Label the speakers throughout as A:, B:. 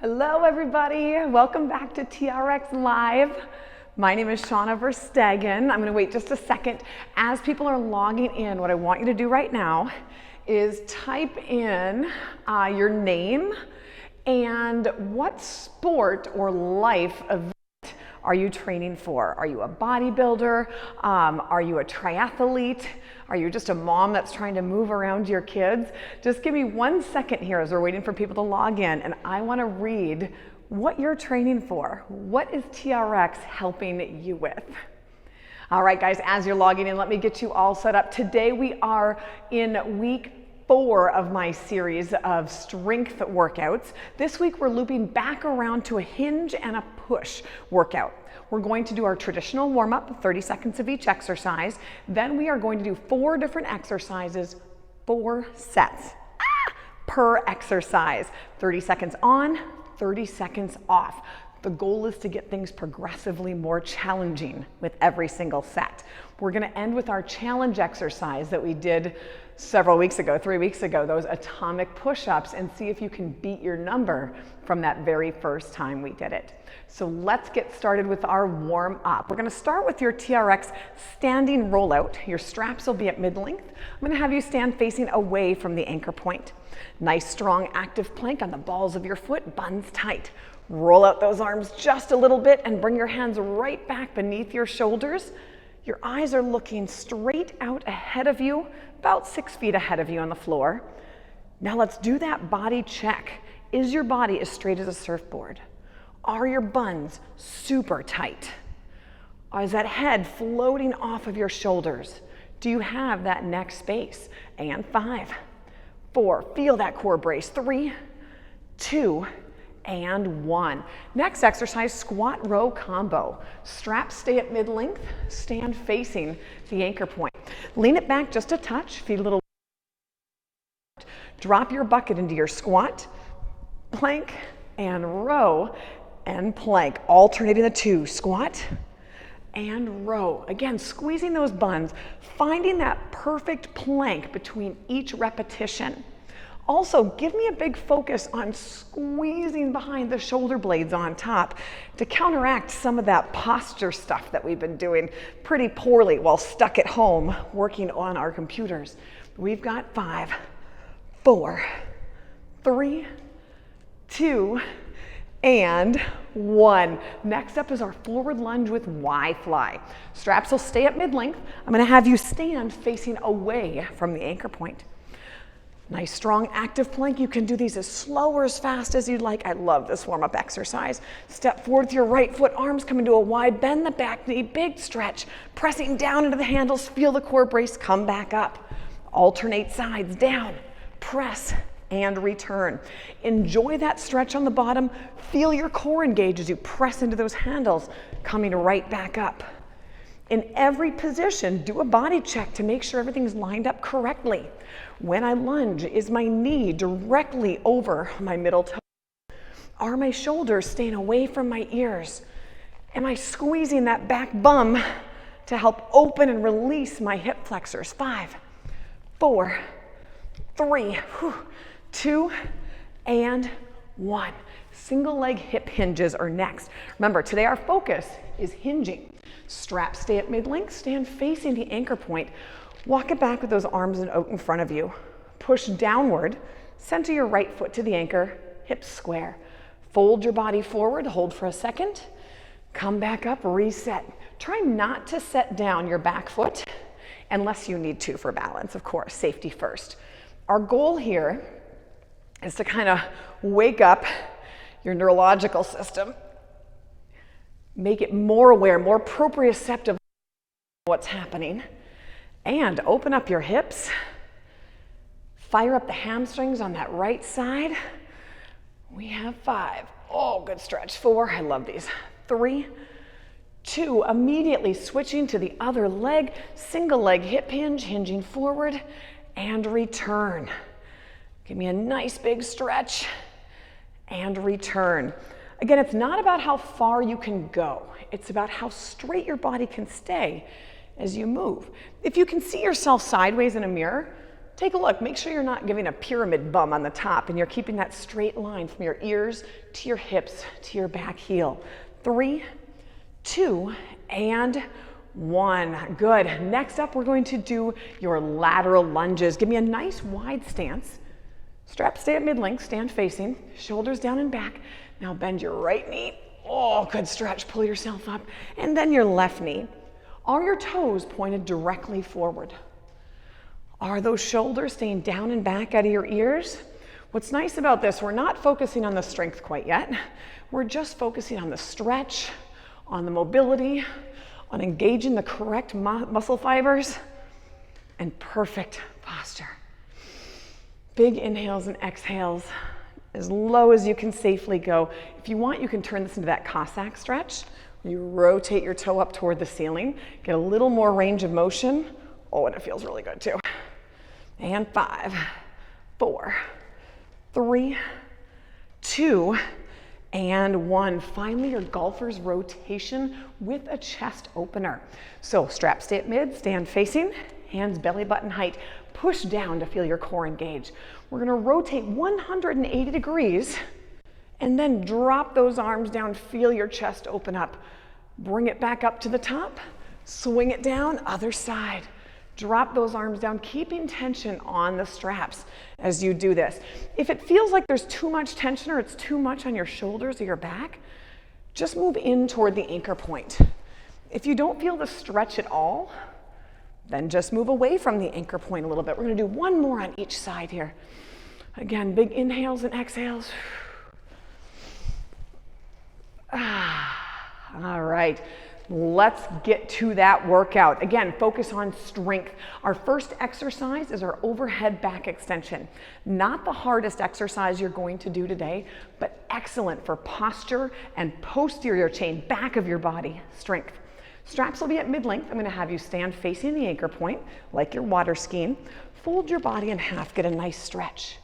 A: Hello everybody, welcome back to TRX Live. My name is Shana Verstegen. I'm gonna wait just a second. As people are logging in, what I want you to do right now is type in your name and what sport or life event are you training for? Are you a bodybuilder? Are you a triathlete? Are you just a mom that's trying to move around your kids? Just give me 1 second here as we're waiting for people to log in, and I want to read what you're training for. What is TRX helping you with? All right, guys, as you're logging in, let me get you all set up. Today we are in week 4 of my series of strength workouts. This week we're looping back around to a hinge and a push workout. We're going to do our traditional warm-up, 30 seconds of each exercise. Then we are going to do 4 different exercises, 4 sets per exercise. 30 seconds on, 30 seconds off. The goal is to get things progressively more challenging with every single set. We're going to end with our challenge exercise that we did several weeks ago, 3 weeks ago, those atomic push ups, and see if you can beat your number from that very first time we did it. So let's get started with our warm up. We're going to start with your TRX standing rollout. Your straps will be at mid-length. I'm going to have you stand facing away from the anchor point. Nice, strong, active plank on the balls of your foot, buns tight. Roll out those arms just a little bit and bring your hands right back beneath your shoulders. Your eyes are looking straight out ahead of you, about 6 feet ahead of you on the floor. Now let's do that body check. Is your body as straight as a surfboard? Are your buns super tight? Is that head floating off of your shoulders? Do you have that neck space? And 5, 4, feel that core brace. 3, 2, and 1. Next exercise, squat row combo. Straps stay at mid-length, stand facing the anchor point. Lean it back just a touch, feet a little. Drop your bucket into your squat, plank, and row, and plank. Alternating the 2, squat and row. Again, squeezing those buns, finding that perfect plank between each repetition. Also, give me a big focus on squeezing behind the shoulder blades on top to counteract some of that posture stuff that we've been doing pretty poorly while stuck at home working on our computers. We've got 5, 4, 3, 2, and 1. Next up is our forward lunge with Y fly. Straps will stay at mid-length. I'm going to have you stand facing away from the anchor point. Nice, strong, active plank. You can do these as slow or as fast as you'd like. I love this warm-up exercise. Step forward with your right foot, arms come into a wide bend, the back knee, big stretch. Pressing down into the handles, feel the core brace, come back up. Alternate sides, down, press, and return. Enjoy that stretch on the bottom. Feel your core engage as you press into those handles, coming right back up. In every position, do a body check to make sure everything's lined up correctly. When I lunge, is my knee directly over my middle toe? Are my shoulders staying away from my ears? Am I squeezing that back bum to help open and release my hip flexors? 5, 4, 3, 2, and 1. Single leg hip hinges are next. Remember, today our focus is hinging. Straps stay at mid-length, stand facing the anchor point. Walk it back with those arms out in front of you. Push downward, center your right foot to the anchor, hips square. Fold your body forward, hold for a second. Come back up, reset. Try not to set down your back foot unless you need to for balance, of course, safety first. Our goal here is to kind of wake up your neurological system, make it more aware, more proprioceptive of what's happening, and open up your hips. Fire up the hamstrings on that right side. We have 5. Oh, good stretch. 4, I love these. 3, 2, immediately switching to the other leg, single leg hip hinge, hinging forward, and return. Give me a nice big stretch, and return. Again, it's not about how far you can go. It's about how straight your body can stay as you move. If you can see yourself sideways in a mirror, take a look. Make sure you're not giving a pyramid bum on the top and you're keeping that straight line from your ears to your hips to your back heel. 3, 2, and 1. Good. Next up, we're going to do your lateral lunges. Give me a nice wide stance. Straps stay at mid-length, stand facing, shoulders down and back. Now bend your right knee. Oh, good stretch. Pull yourself up. And then your left knee. Are your toes pointed directly forward? Are those shoulders staying down and back out of your ears? What's nice about this, we're not focusing on the strength quite yet. We're just focusing on the stretch, on the mobility, on engaging the correct muscle fibers, and perfect posture. Big inhales and exhales, as low as you can safely go. If you want, you can turn this into that Cossack stretch. You rotate your toe up toward the ceiling, get a little more range of motion. Oh, and it feels really good too. And 5, 4, 3, 2, and 1. Finally, your golfer's rotation with a chest opener. So straps stay at mid, stand facing, hands belly button height. Push down to feel your core engage. We're gonna rotate 180 degrees and then drop those arms down, feel your chest open up. Bring it back up to the top, swing it down, other side. Drop those arms down, keeping tension on the straps as you do this. If it feels like there's too much tension or it's too much on your shoulders or your back, just move in toward the anchor point. If you don't feel the stretch at all, then just move away from the anchor point a little bit. We're gonna do one more on each side here. Again, big inhales and exhales. All right. Let's get to that workout. Again, focus on strength. Our first exercise is our overhead back extension. Not the hardest exercise you're going to do today, but excellent for posture and posterior chain, back of your body strength. Straps will be at mid-length. I'm going to have you stand facing the anchor point like you're water skiing. Fold your body in half, get a nice stretch.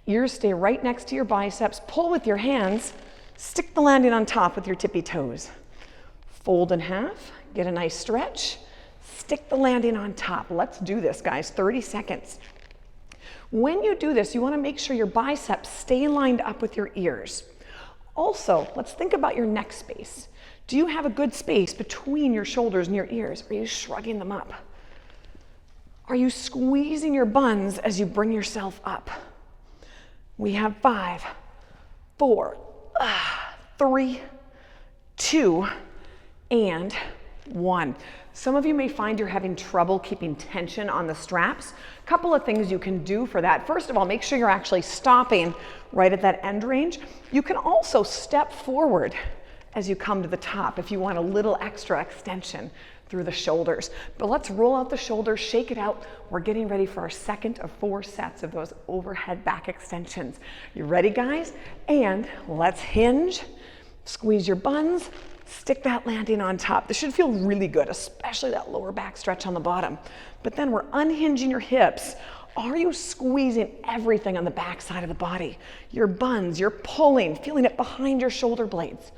A: Ears stay right next to your biceps. Pull with your hands. Stick the landing on top with your tippy toes. Fold in half, get a nice stretch, stick the landing on top. Let's do this, guys, 30 seconds. When you do this, you wanna make sure your biceps stay lined up with your ears. Also, let's think about your neck space. Do you have a good space between your shoulders and your ears? Are you shrugging them up? Are you squeezing your buns as you bring yourself up? We have 5, 4, 3, 2, and 1. Some of you may find you're having trouble keeping tension on the straps. A couple of things you can do for that. First of all, make sure you're actually stopping right at that end range. You can also step forward as you come to the top if you want a little extra extension through the shoulders. But let's roll out the shoulders, shake it out. We're getting ready for our second of 4 sets of those overhead back extensions. You ready, guys? And let's hinge, squeeze your buns, stick that landing on top. This should feel really good, especially that lower back stretch on the bottom. But then we're unhinging your hips. Are you squeezing everything on the back side of the body? Your buns, you're pulling, feeling it behind your shoulder blades.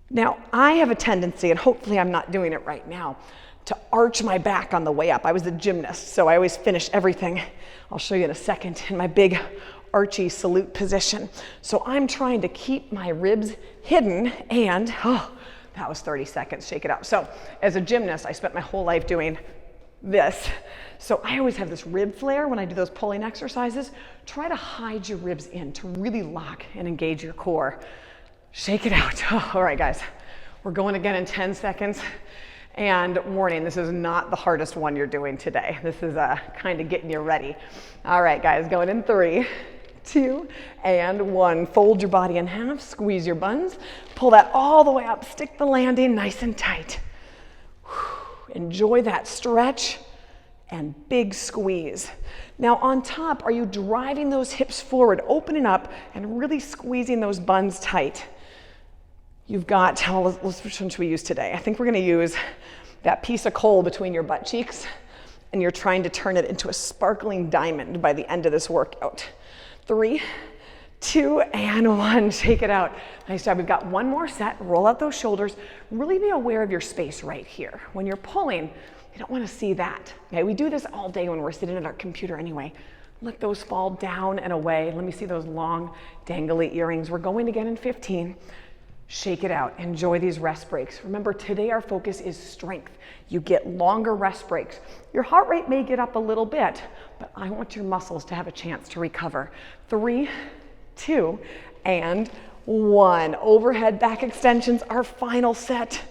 A: Now, I have a tendency, and hopefully I'm not doing it right now, to arch my back on the way up. I was a gymnast, so I always finish everything. I'll show you in a second in my big archy salute position. So I'm trying to keep my ribs hidden and, oh, that was 30 seconds, shake it out. So as a gymnast, I spent my whole life doing this. So I always have this rib flare when I do those pulling exercises. Try to hide your ribs in to really lock and engage your core. Shake it out. Oh, all right, guys, we're going again in 10 seconds. And warning, this is not the hardest one you're doing today. This is kind of getting you ready. All right, guys, going in 3, 2, and 1. Fold your body in half, squeeze your buns, pull that all the way up, stick the landing nice and tight. Enjoy that stretch and big squeeze. Now on top, are you driving those hips forward, opening up and really squeezing those buns tight? You've got, which one should we use today? I think we're gonna use that piece of coal between your butt cheeks, and you're trying to turn it into a sparkling diamond by the end of this workout. 3, 2, and 1, shake it out. Nice job, we've got one more set. Roll out those shoulders. Really be aware of your space right here. When you're pulling, You don't want to see that. Okay, we do this all day when we're sitting at our computer anyway. Let those fall down and away. Let me see those long, dangly earrings. We're going again in 15. Shake it out. Enjoy these rest breaks. Remember, today our focus is strength. You get longer rest breaks. Your heart rate may get up a little bit, but I want your muscles to have a chance to recover. 3, 2, and 1. Overhead back extensions, our final set.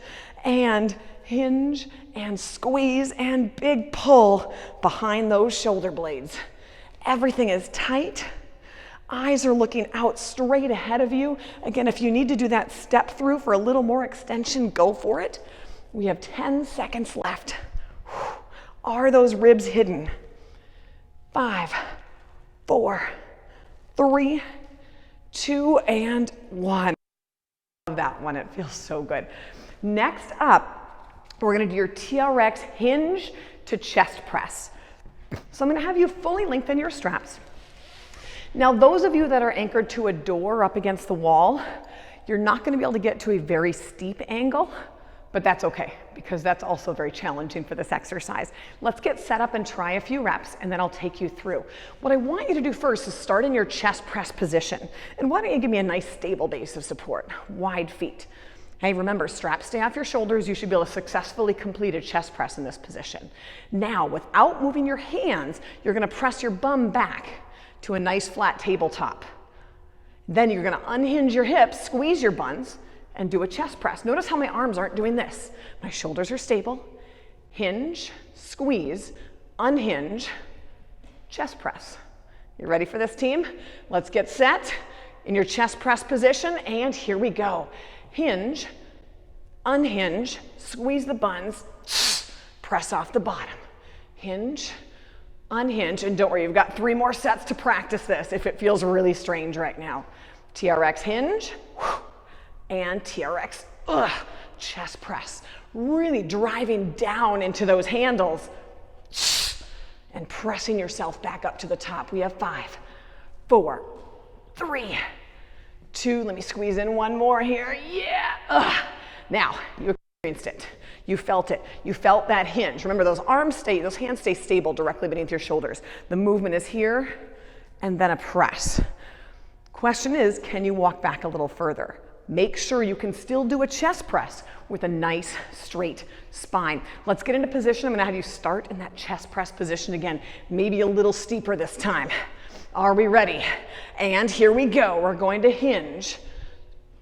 A: And hinge and squeeze and big pull behind those shoulder blades. Everything is tight. Eyes are looking out straight ahead of you. Again, if you need to do that step through for a little more extension, go for it. We have 10 seconds left. Are those ribs hidden? 5, 4, 3, 2, and 1. I love that one. It feels so good. Next up, we're going to do your TRX hinge to chest press. So I'm going to have you fully lengthen your straps. Now, those of you that are anchored to a door up against the wall, you're not going to be able to get to a very steep angle, but that's okay because that's also very challenging for this exercise. Let's get set up and try a few reps, and then I'll take you through. What I want you to do first is start in your chest press position. And why don't you give me a nice stable base of support, wide feet. Hey, remember, straps stay off your shoulders. You should be able to successfully complete a chest press in this position. Now, without moving your hands, you're going to press your bum back to a nice flat tabletop. Then you're going to unhinge your hips, squeeze your buns, and do a chest press. Notice how my arms aren't doing this. My shoulders are stable. Hinge, squeeze, unhinge, chest press. You ready for this, team? Let's get set in your chest press position, and here we go. Hinge, unhinge, squeeze the buns, press off the bottom. Hinge, unhinge, and don't worry, you've got 3 more sets to practice this if it feels really strange right now. TRX hinge, and TRX chest press. Really driving down into those handles and pressing yourself back up to the top. We have 5, 4, 3, 2, let me squeeze in 1 more here. Yeah. Now, you experienced it. You felt it. You felt that hinge. Remember, those hands stay stable directly beneath your shoulders. The movement is here and then a press. Question is, can you walk back a little further? Make sure you can still do a chest press with a nice straight spine. Let's get into position. I'm going to have you start in that chest press position again, maybe a little steeper this time. Are we ready? And here we go. We're going to hinge,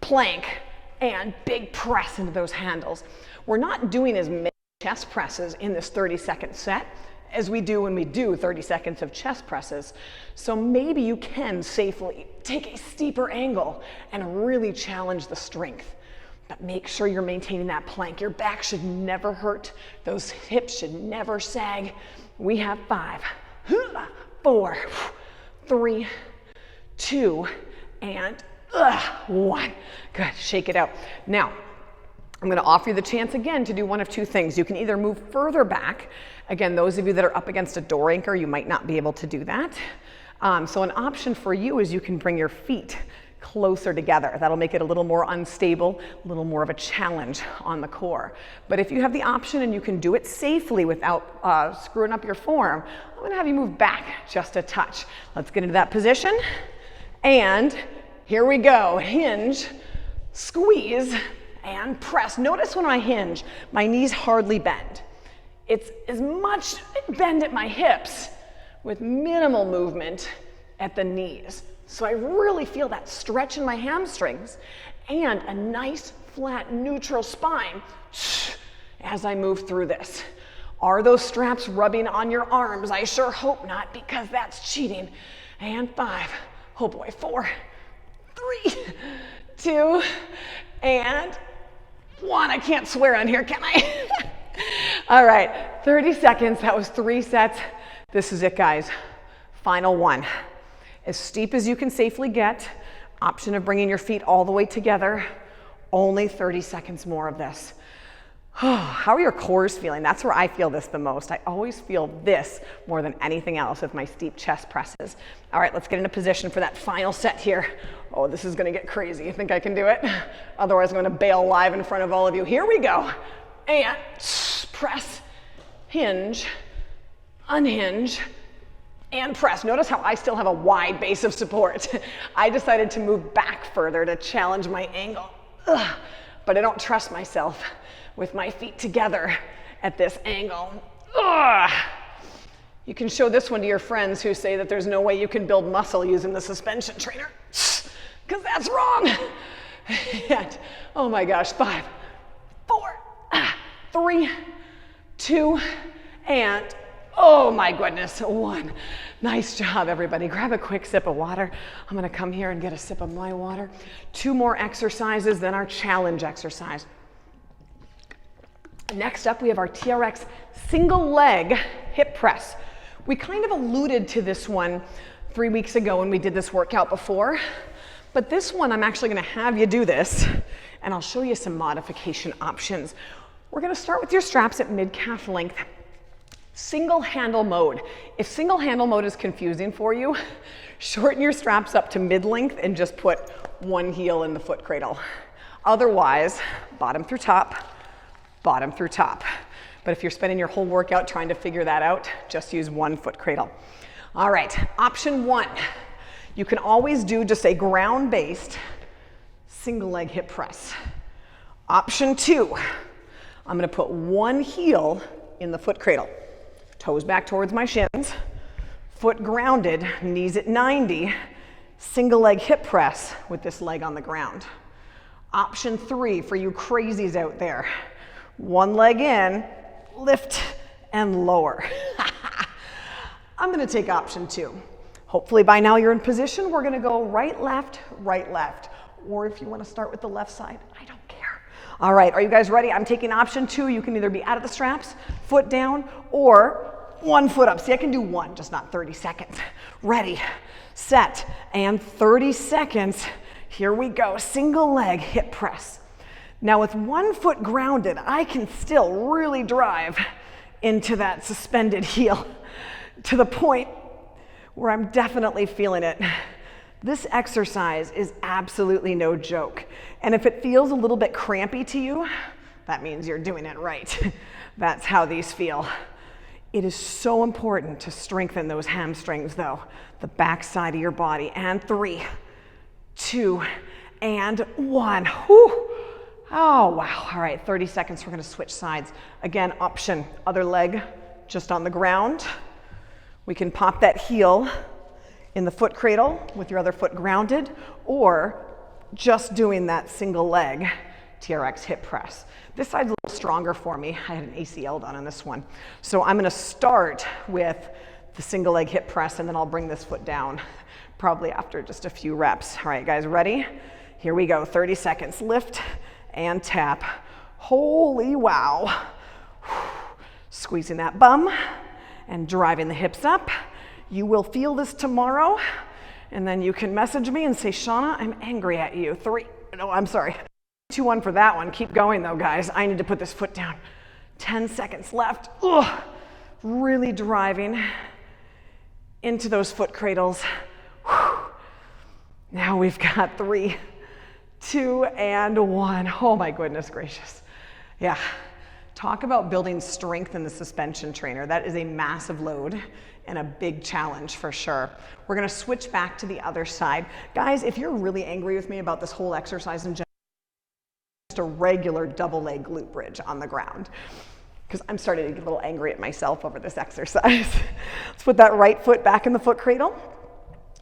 A: plank, and big press into those handles. We're not doing as many chest presses in this 30-second set as we do when we do 30 seconds of chest presses. So maybe you can safely take a steeper angle and really challenge the strength. But make sure you're maintaining that plank. Your back should never hurt. Those hips should never sag. We have 5, 4, 3, 2, and 1. Good, shake it out. Now, I'm going to offer you the chance again to do one of 2 things. You can either move further back. Again, those of you that are up against a door anchor, you might not be able to do that. So an option for you is you can bring your feet closer together. That'll make it a little more unstable, a little more of a challenge on the core. But if you have the option and you can do it safely without screwing up your form, I'm going to have you move back just a touch. Let's get into that position. And here we go. Hinge, squeeze, and press. Notice when I hinge, my knees hardly bend. It's as much bend at my hips with minimal movement at the knees. So I really feel that stretch in my hamstrings and a nice flat neutral spine as I move through this. Are those straps rubbing on your arms? I sure hope not, because that's cheating. And 5, oh boy, 4, 3, 2, and 1. I can't swear on here, can I? All right, 30 seconds. That was 3 sets. This is it, guys. Final one. As steep as you can safely get. Option of bringing your feet all the way together. Only 30 seconds more of this. How are your cores feeling? That's where I feel this the most. I always feel this more than anything else with my steep chest presses. All right, let's get into position for that final set here. Oh, this is gonna get crazy. You think I can do it? Otherwise, I'm gonna bail live in front of all of you. Here we go. And press, hinge, unhinge, and press. Notice how I still have a wide base of support. I decided to move back further to challenge my angle. Ugh. But I don't trust myself with my feet together at this angle. Ugh. You can show this one to your friends who say that there's no way you can build muscle using the suspension trainer, because that's wrong. And, oh my gosh, 5, 4, 3, 2, and oh my goodness, 1. Nice job, everybody. Grab a quick sip of water. I'm gonna come here and get a sip of my water. 2 more exercises, then our challenge exercise. Next up, we have our TRX single leg hip press. We kind of alluded to this one 3 weeks ago when we did this workout before, but this one I'm actually gonna have you do this, and I'll show you some modification options. We're gonna start with your straps at mid-calf length. Single handle mode. If single handle mode is confusing for you, shorten your straps up to mid-length and just put one heel in the foot cradle. Otherwise, bottom through top, bottom through top. But if you're spending your whole workout trying to figure that out, just use one foot cradle. All right, option 1. You can always do just a ground-based single leg hip press. Option 2, I'm gonna put one heel in the foot cradle. Toes back towards my shins, foot grounded, knees at 90, single leg hip press with this leg on the ground. Option 3 for you crazies out there. One leg in, lift and lower. I'm gonna take option 2. Hopefully by now you're in position. We're gonna go right, left, or if you wanna start with the left side, I don't care. All right, are you guys ready? I'm taking option 2. You can either be out of the straps, foot down, or one foot up. See, I can do one, just not 30 seconds. Ready, set, and 30 seconds. Here we go, single leg hip press. Now with one foot grounded, I can still really drive into that suspended heel to the point where I'm definitely feeling it. This exercise is absolutely no joke. And if it feels a little bit crampy to you, that means you're doing it right. That's how these feel. It is so important to strengthen those hamstrings though, the back side of your body. And 3, 2, and 1. Whew. Oh, wow. All right, 30 seconds. We're gonna switch sides. Again, option, other leg just on the ground. We can pop that heel in the foot cradle with your other foot grounded, or just doing that single leg TRX hip press. This side's a little stronger for me. I had an ACL done on this one. So I'm gonna start with the single leg hip press, and then I'll bring this foot down probably after just a few reps. All right, guys, ready? Here we go, 30 seconds. Lift and tap. Holy wow. Squeezing that bum and driving the hips up. You will feel this tomorrow, and then you can message me and say, Shana, I'm angry at you. 2, 1 for that one. Keep going though, guys. I need to put this foot down. 10 seconds left. Ugh. Really driving into those foot cradles. Whew. Now we've got 3, 2, and 1. Oh my goodness gracious. Yeah. Talk about building strength in the suspension trainer. That is a massive load and a big challenge for sure. We're gonna switch back to the other side. Guys, if you're really angry with me about this whole exercise in general, just a regular double leg glute bridge on the ground, because I'm starting to get a little angry at myself over this exercise. Let's put that right foot back in the foot cradle.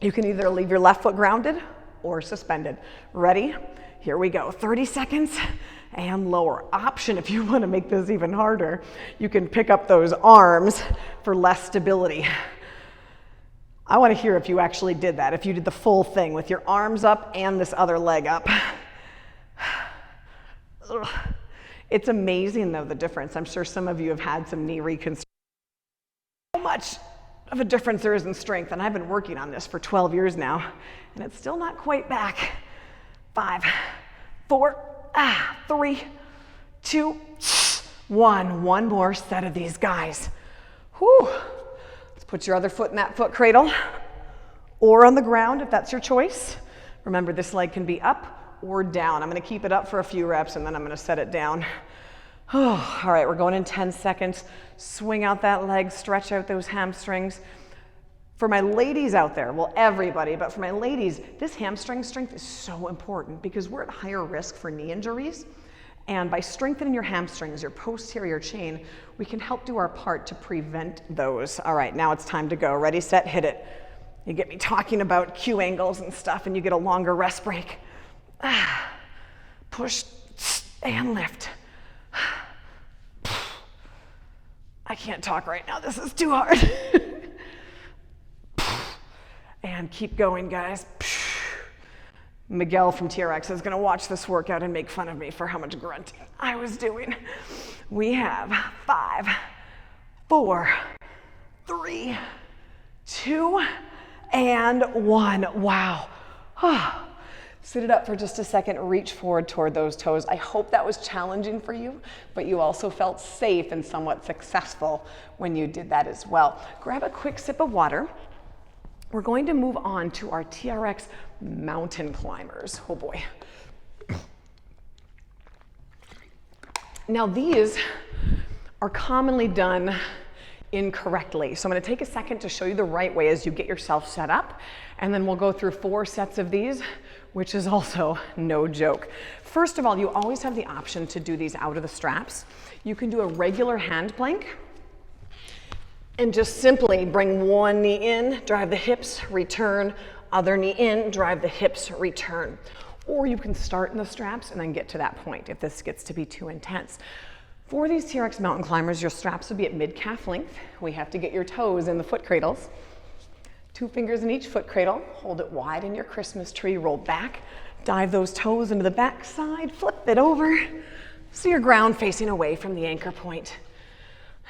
A: You can either leave your left foot grounded or suspended. Ready? Here we go, 30 seconds. And lower. Option, if you want to make this even harder, you can pick up those arms for less stability. I want to hear if you actually did that, if you did the full thing with your arms up and this other leg up. Ugh. It's amazing though, the difference. I'm sure some of you have had some knee reconstruction. How much of a difference there is in strength, and I've been working on this for 12 years now, and it's still not quite back. 5, 4, 3, 2, 1. One more set of these guys. Whew. Let's put your other foot in that foot cradle or on the ground if that's your choice. Remember, this leg can be up or down. I'm gonna keep it up for a few reps and then I'm gonna set it down. Oh, all right, we're going in 10 seconds. Swing out that leg, stretch out those hamstrings. For my ladies out there, well, everybody, but for my ladies, this hamstring strength is so important because we're at higher risk for knee injuries. And by strengthening your hamstrings, your posterior chain, we can help do our part to prevent those. All right, now it's time to go. Ready, set, hit it. You get me talking about Q angles and stuff, and you get a longer rest break. Push and lift. I can't talk right now. This is too hard. And keep going, guys. Miguel from TRX is going to watch this workout and make fun of me for how much grunting I was doing. We have 5, 4, 3, 2, and 1. Wow. Sit it up for just a second. Reach forward toward those toes. I hope that was challenging for you, but you also felt safe and somewhat successful when you did that as well. Grab a quick sip of water. We're going to move on to our TRX Mountain Climbers. Oh boy. Now these are commonly done incorrectly. So I'm going to take a second to show you the right way as you get yourself set up, and then we'll go through 4 sets of these, which is also no joke. First of all, you always have the option to do these out of the straps. You can do a regular hand plank and just simply bring one knee in, drive the hips, return, other knee in, drive the hips, return. Or you can start in the straps and then get to that point if this gets to be too intense. For these TRX Mountain Climbers, your straps will be at mid-calf length. We have to get your toes in the foot cradles. 2 fingers in each foot cradle. Hold it wide in your Christmas tree. Roll back. Dive those toes into the back side. Flip it over. So you're ground facing away from the anchor point.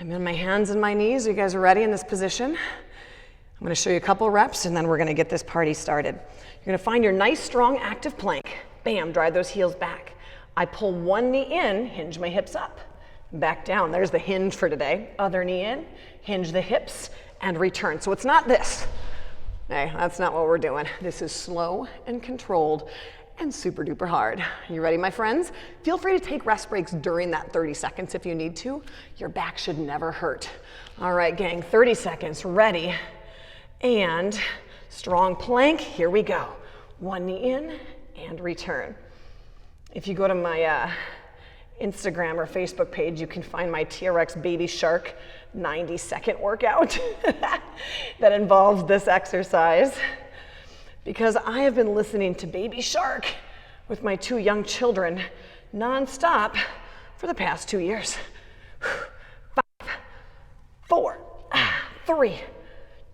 A: I'm in my hands and my knees. You guys are ready in this position? I'm going to show you a couple reps and then we're going to get this party started. You're going to find your nice, strong, active plank. Bam, drive those heels back. I pull one knee in, hinge my hips up. Back down. There's the hinge for today. Other knee in, hinge the hips, and return. So it's not this. Hey, that's not what we're doing. This is slow and controlled and super duper hard. You ready, my friends? Feel free to take rest breaks during that 30 seconds if you need to. Your back should never hurt. All right, gang, 30 seconds. Ready. And strong plank. Here we go. One knee in and return. If you go to my Instagram or Facebook page, you can find my TRX Baby Shark 90-second workout that involves this exercise, because I have been listening to Baby Shark with my 2 young children nonstop for the past 2 years. 5, 4, 3,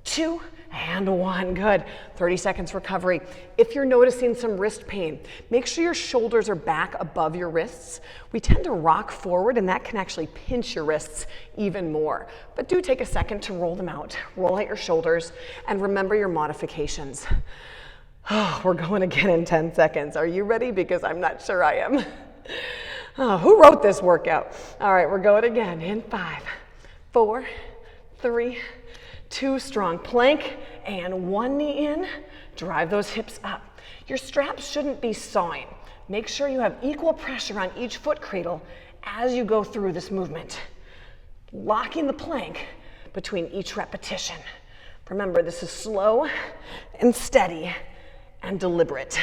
A: 2, and 1. Good. 30 seconds recovery. If you're noticing some wrist pain, make sure your shoulders are back above your wrists. We tend to rock forward and that can actually pinch your wrists even more. But do take a second to roll them out. Roll out your shoulders and remember your modifications. Oh, we're going again in 10 seconds. Are you ready? Because I'm not sure I am. Oh, who wrote this workout? All right, we're going again in 5, 4, 3, 2, strong plank, and 1 knee in. Drive those hips up. Your straps shouldn't be sawing. Make sure you have equal pressure on each foot cradle as you go through this movement. Locking the plank between each repetition. Remember, this is slow and steady and deliberate.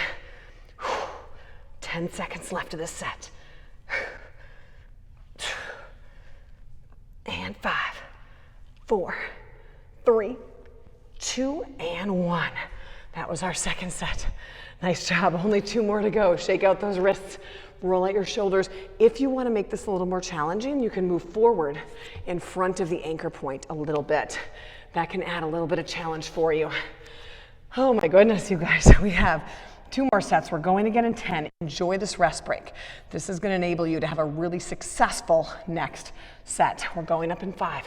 A: 10 seconds left of this set. And 5, 4, 3, 2, and 1. That was our second set. Nice job. Only 2 more to go. Shake out those wrists. Roll out your shoulders. If you want to make this a little more challenging, you can move forward in front of the anchor point a little bit. That can add a little bit of challenge for you. Oh my goodness, you guys. We have 2 more sets. We're going again in 10. Enjoy this rest break. This is going to enable you to have a really successful next set. We're going up in 5,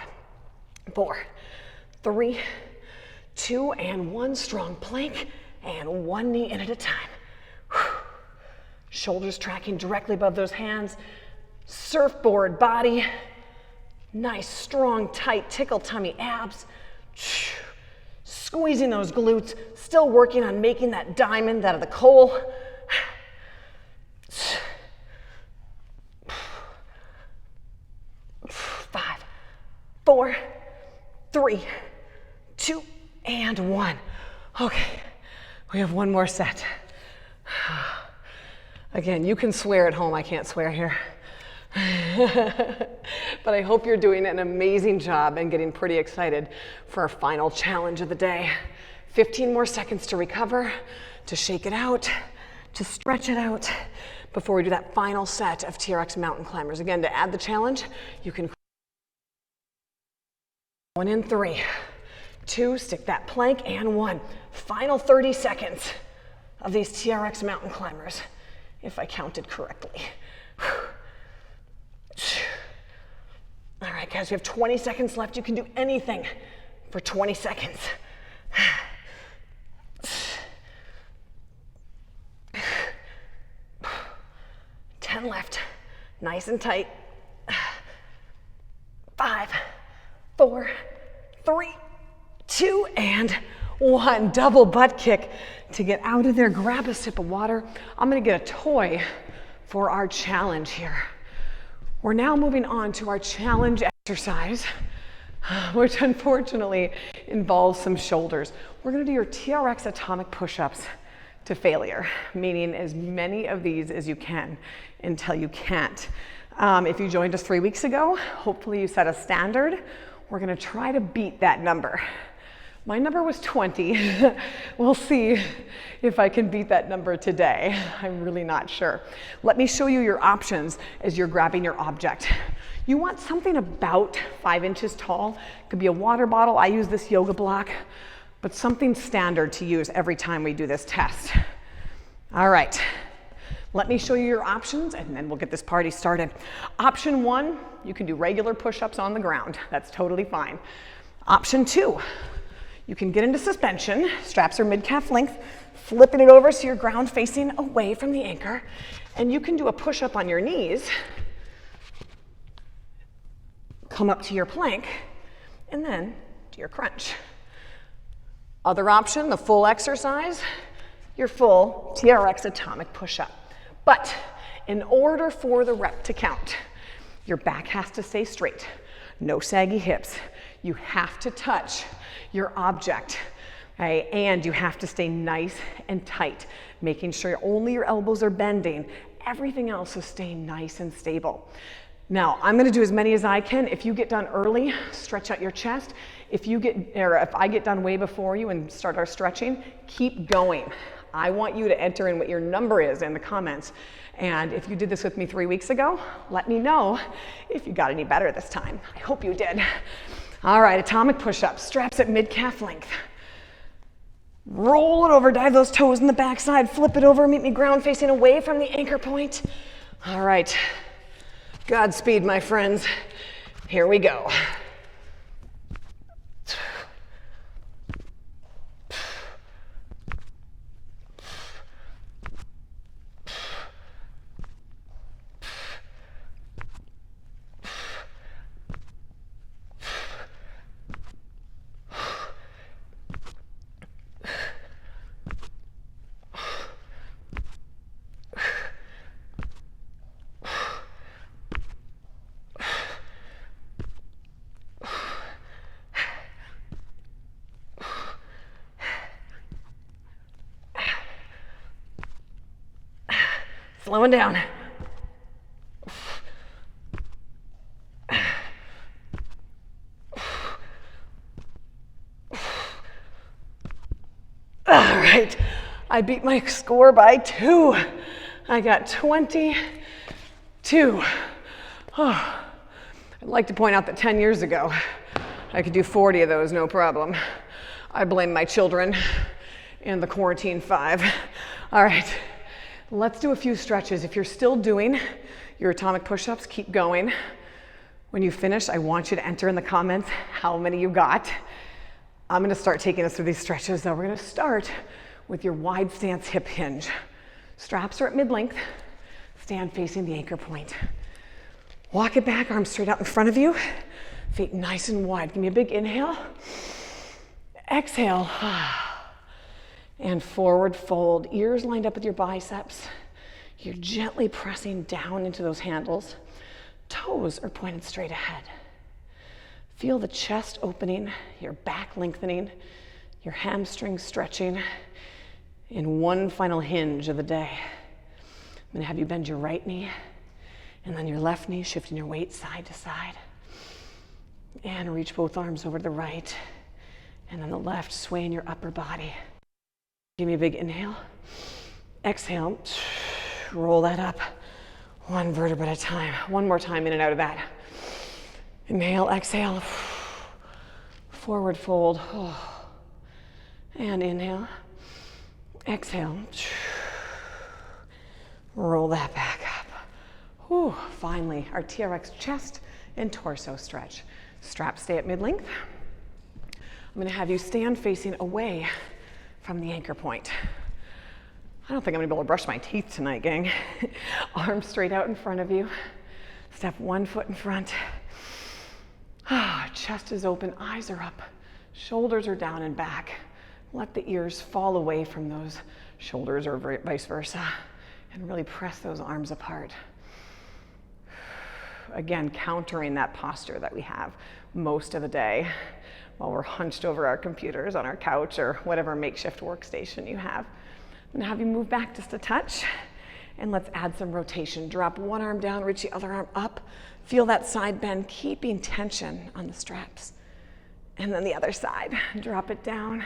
A: 4, 3, 2, and 1. Strong plank and 1 knee in at a time. Shoulders tracking directly above those hands. Surfboard body. Nice, strong, tight, tickle tummy abs. Squeezing those glutes. Still working on making that diamond out of the coal. 4, 3, 2, and 1. Okay, we have one more set. Again, you can swear at home. I can't swear here. But I hope you're doing an amazing job and getting pretty excited for our final challenge of the day. 15 more seconds to recover, to shake it out, to stretch it out before we do that final set of TRX Mountain Climbers. Again, to add the challenge, you can one in 3, 2, stick that plank, and 1. Final 30 seconds of these TRX Mountain Climbers, if I counted correctly. All right, guys, we have 20 seconds left. You can do anything for 20 seconds. 10 left, nice and tight. 5, 4, 3, 2, and 1. Double butt kick to get out of there. Grab a sip of water. I'm gonna get a toy for our challenge here. We're now moving on to our challenge exercise, which unfortunately involves some shoulders. We're gonna do your TRX Atomic Push Ups to failure, meaning as many of these as you can until you can't. If you joined us 3 weeks ago, hopefully you set a standard. We're gonna try to beat that number. My number was 20. We'll see if I can beat that number today. I'm really not sure. Let me show you your options as you're grabbing your object. You want something about 5 inches tall. It could be a water bottle. I use this yoga block, but something standard to use every time we do this test. All right, let me show you your options and then we'll get this party started. Option 1, you can do regular push-ups on the ground. That's totally fine. Option 2, you can get into suspension, straps are mid-calf length, flipping it over so you're ground facing away from the anchor, and you can do a push-up on your knees, come up to your plank, and then do your crunch. Other option, the full exercise, your full TRX Atomic Push-Up. But in order for the rep to count, your back has to stay straight, no saggy hips. You have to touch your object, right? And you have to stay nice and tight, making sure only your elbows are bending. Everything else is staying nice and stable. Now, I'm gonna do as many as I can. If you get done early, stretch out your chest. If I get done way before you and start our stretching, keep going. I want you to enter in what your number is in the comments. And if you did this with me 3 weeks ago, let me know if you got any better this time. I hope you did. All right, atomic push-ups, straps at mid-calf length. Roll it over, dive those toes in the backside, flip it over, meet me ground facing away from the anchor point. All right, Godspeed, my friends. Here we go. Slowing down. All right, I beat my score by 2. I got 22. Oh. I'd like to point out that 10 years ago, I could do 40 of those, no problem. I blame my children and the quarantine 5. All right. Let's do a few stretches. If you're still doing your atomic push-ups, keep going. When you finish, I want you to enter in the comments how many you got. I'm gonna start taking us through these stretches though. We're gonna start with your wide stance hip hinge. Straps are at mid-length. Stand facing the anchor point. Walk it back, arms straight out in front of you. Feet nice and wide. Give me a big inhale. Exhale. And forward fold, ears lined up with your biceps. You're gently pressing down into those handles. Toes are pointed straight ahead. Feel the chest opening, your back lengthening, your hamstrings stretching in one final hinge of the day. I'm gonna have you bend your right knee and then your left knee, shifting your weight side to side. And reach both arms over to the right and then the left, swaying your upper body. Give me a big inhale. Exhale, roll that up one vertebra at a time. One more time, in and out of that. Inhale, exhale, forward fold. And inhale, exhale, roll that back up. Finally, our TRX chest and torso stretch. Straps stay at mid-length. I'm gonna have you stand facing away from the anchor point. I don't think I'm gonna be able to brush my teeth tonight, gang. Arms straight out in front of you. Step one foot in front. Chest is open, eyes are up, shoulders are down and back. Let the ears fall away from those shoulders or vice versa, and really press those arms apart. Again, countering that posture that we have most of the day while we're hunched over our computers on our couch or whatever makeshift workstation you have. I'm gonna have you move back just a touch, and let's add some rotation. Drop one arm down, reach the other arm up. Feel that side bend, keeping tension on the straps. And then the other side, drop it down.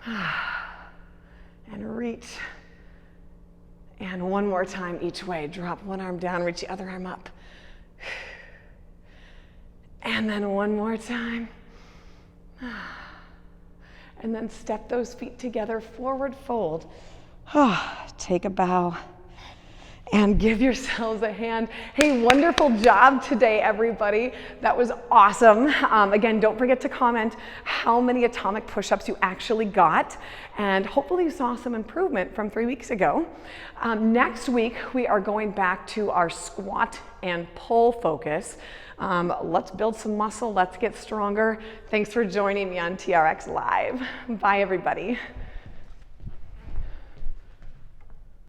A: And reach. And one more time each way. Drop one arm down, reach the other arm up. And then one more time. And then step those feet together, forward fold. Take a bow and give yourselves a hand. Hey, wonderful job today, everybody. That was awesome. Again, don't forget to comment how many atomic push-ups you actually got, and hopefully you saw some improvement from 3 weeks ago. Next week, we are going back to our squat and pull focus. Let's build some muscle, let's get stronger. Thanks for joining me on TRX Live. Bye, everybody.